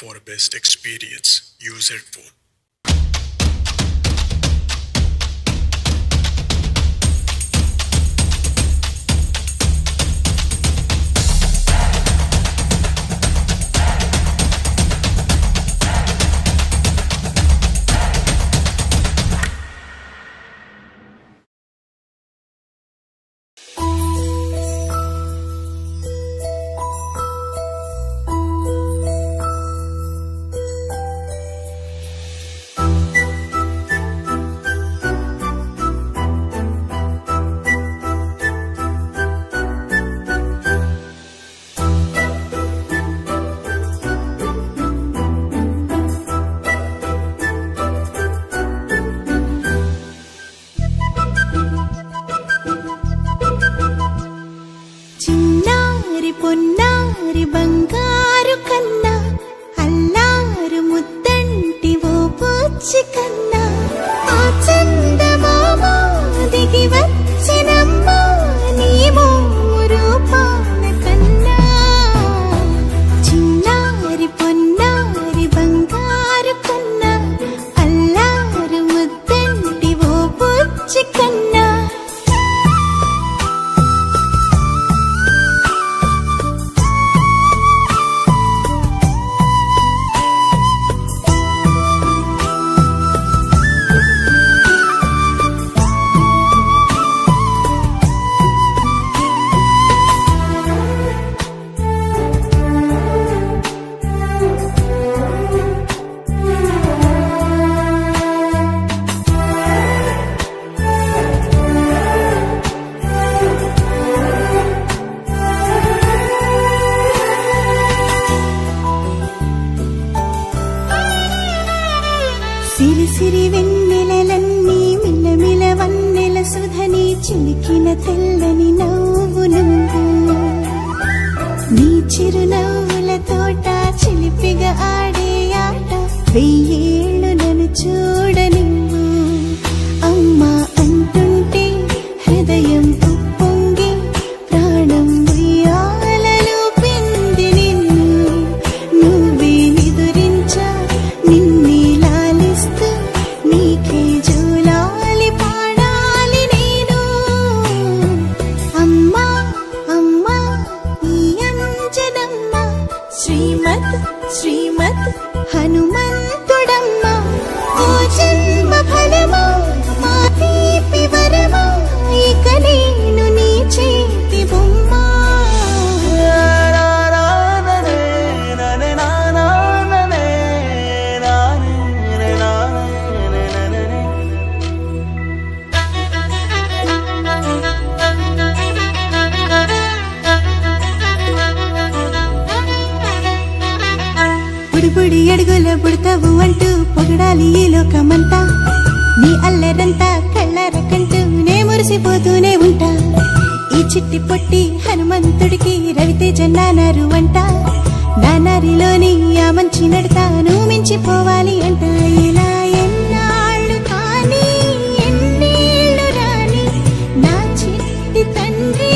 For a best experience, use headphone. పొన్నారి బంగారు కన్నా అల్లారు ముద్దంటి ఓ పూచి కన్నా ఆ చందమామ దిగి వచ్చినమ్మ నీ రూపాల కన్నా చిన్నారి పొన్నారి బంగారు కన్నా అల్లారు ముద్దంటి ఓ పూచి కన్నా సిరి సిరి వెన్నెలలన్నీ మిలమిల వన్నెల సుధని చిలికిన తెల్లని నవ్వు నువ్వు నీ చిరునవ్వుల తోట చిలిపిగా ఆడే ఆట వెయ్యేళ్ళు నన్ను చూడ నువ్వు అమ్మా అంటుంటే హృదయం ఉప్పొంగి ప్రాణం ఉయ్యాలలో పిండి నిన్ను నువ్వే నిదురించా నిన్నే నీకే జూలాలి పాడాలి నేను అమ్మా అమ్మా ఈ అంజనమ్మ శ్రీమత్ శ్రీమత్ హనుమంతుడమ్మ ఓ జన్మ ఫలమా మా తీపి వరమా ఇక నేను నీ చేతి బొమ్మ బుడి అడుగుల బుడతావు అంటూ పొగడాలి ఈ లోకమంతా నీ అల్లరంతా కళ్ళారకంటూ నే మురిసిపోతూనే ఉంటా ఈ చిట్టి పొట్టి హనుమంతుడికి రవితేజ నానారు అంట నానారిలోని ఆ మంచి నడతాను మించిపోవాలి అంట ఇలా ఎన్నాళ్ళు కానీ ఎన్నేళ్ళు రాని నా చిట్టి తండ్రి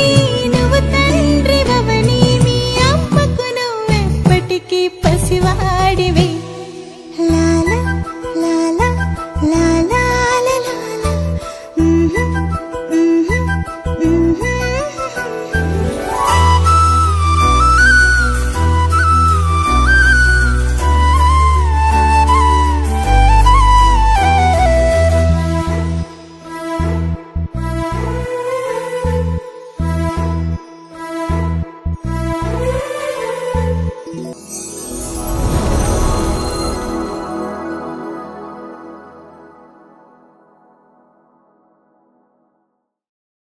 నువ్వు తండ్రి వవని మీ అమ్మకు నువ్వెప్పటికీ పసివాడివే